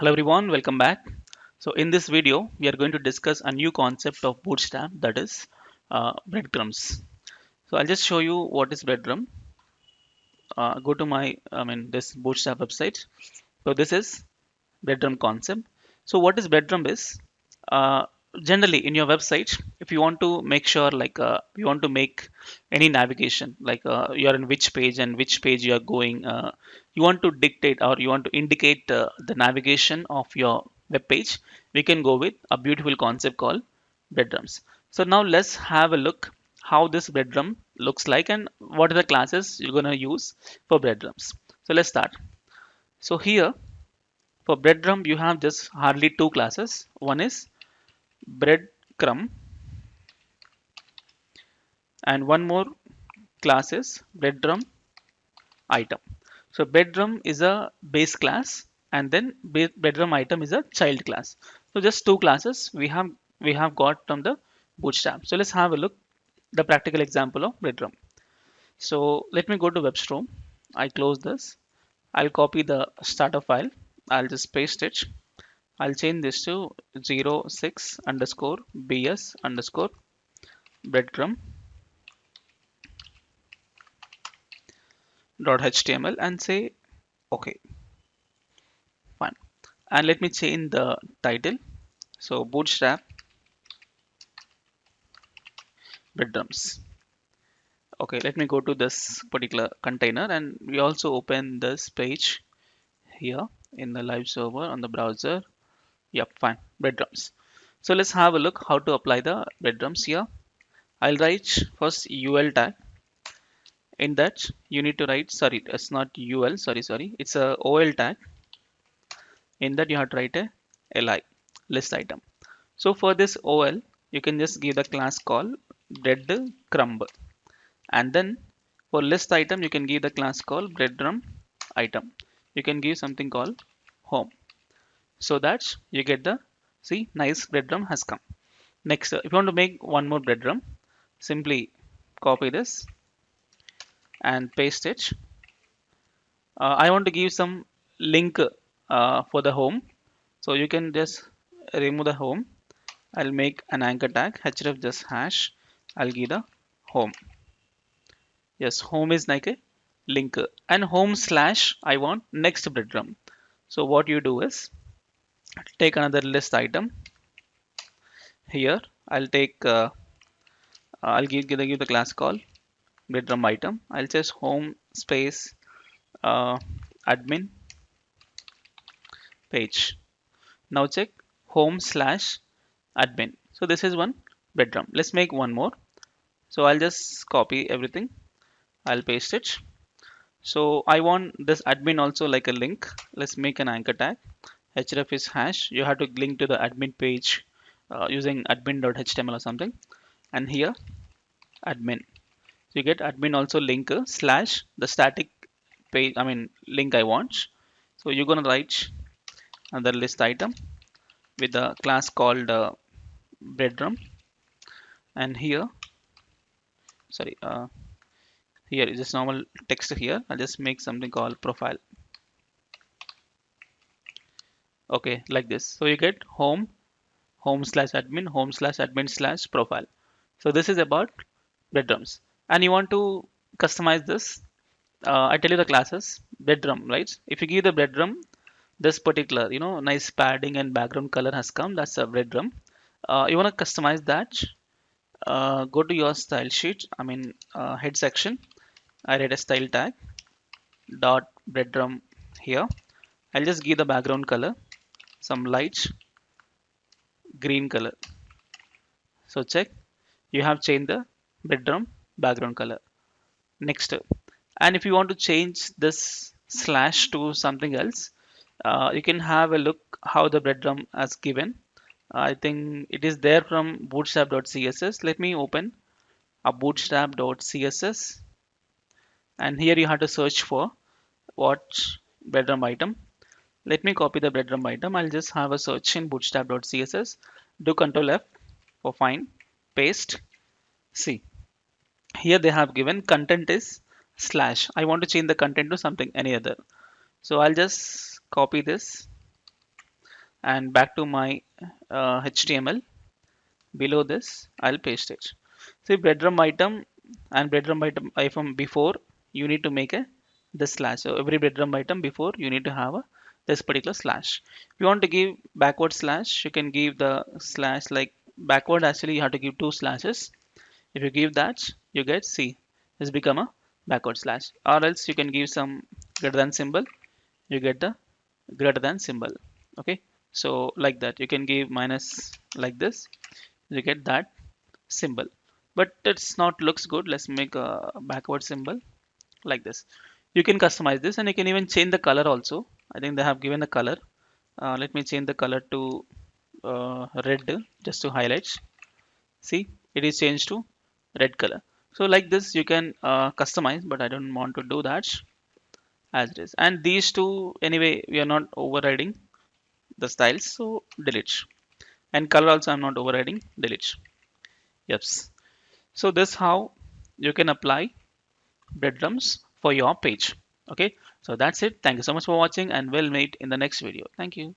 Hello everyone, welcome back. So in this video, we are going to discuss a new concept of Bootstrap, that is breadcrumbs. So I'll just show you what is breadcrumb. Go to this Bootstrap website. So this is breadcrumb concept. So what is breadcrumb is uh, generally in your website, if you want to make sure you want to make any navigation, you're in which page and which page you are going, you want to dictate or you want to indicate the navigation of your web page, we can go with a beautiful concept called breadcrumbs. So now let's have a look how this breadcrumb looks like and what are the classes you're going to use for breadcrumbs. So let's start. So here for breadcrumb, you have just hardly two classes. One is breadcrumb, and one more class is breadcrumb item. So breadcrumb is a base class, and then breadcrumb item is a child class. So just two classes we have got from the Bootstrap. So let's have a look the practical example of breadcrumb. So let me go to WebStorm. I close this. I'll copy the starter file. I'll just paste it. I'll change this to 06 underscore bs underscore breadcrumb dot html and say okay, fine. And let me change the title. So Bootstrap breadcrumbs. Okay, let me go to this particular container and we also open this page here in the live server on the browser. Yep, fine. Breadcrumbs. So let's have a look how to apply the breadcrumbs here. I'll write first UL tag. In that you need to write, sorry, it's not UL, sorry, it's a OL tag. In that you have to write a LI, list item. So for this OL, you can just give the class called breadcrumb, and then for list item you can give the class called breadcrumb item. You can give something called home, so that you get the, see, nice breadcrumb has come. Next, if you want to make one more breadcrumb, simply copy this and paste it. I want to give some link for the home, so you can just remove the home. I'll make an anchor tag href just hash. I'll give the home. Yes, home is like a link, and home slash I want next breadcrumb. So what you do is take another list item here. I'll give the class call breadcrumb item. I'll just home space admin page. Now check home slash admin. So this is one breadcrumb. Let's make one more. So I'll just copy everything. I'll paste it. So I want this admin also like a link. Let's make an anchor tag. href is hash. You have to link to the admin page using admin.html or something. And here admin. So you get admin also link slash the static page. Link I want. So you're gonna write another list item with the class called breadcrumb, and here, sorry, here is just normal text here. I'll just make something called profile. Okay, like this. So you get home slash admin, home slash admin slash profile. So this is about breadcrumbs, and you want to customize this. I tell you the classes breadcrumb, right? If you give the breadcrumb this particular, nice padding and background color has come, that's a breadcrumb. You want to customize that. Go to your style sheet, head section. I read a style tag dot breadcrumb here. I'll just give the background color some light green color. So check, you have changed the breadcrumb background color. Next, and if you want to change this slash to something else, you can have a look how the breadcrumb has given. I think it is there from bootstrap.css. Let me open a bootstrap.css, and here you have to search for what breadcrumb item. Let me copy the breadcrumb item. I'll just have a search in bootstrap.css. Do Control F for find, paste. See, here they have given content is slash. I want to change the content to something any other. So I'll just copy this and back to my HTML. Below this, I'll paste it. See, breadcrumb item and breadcrumb item before, you need to make a this slash. So every breadcrumb item before, you need to have a this particular slash. If you want to give backward slash, you can give the slash like backward. Actually, you have to give two slashes. If you give that, you get C. It's become a backward slash. Or else you can give some greater than symbol. You get the greater than symbol. Okay. So like that, you can give minus like this. You get that symbol, but it's not looks good. Let's make a backward symbol like this. You can customize this, and you can even change the color also. I think they have given a color. Let me change the color to red just to highlight. See, it is changed to red color. So like this you can customize, but I don't want to do that as it is. And these two anyway, we are not overriding the styles, so delete. And color also I'm not overriding, delete. Yes. So this how you can apply breadcrumbs for your page. Okay, so that's it. Thank you so much for watching, and we'll meet in the next video. Thank you.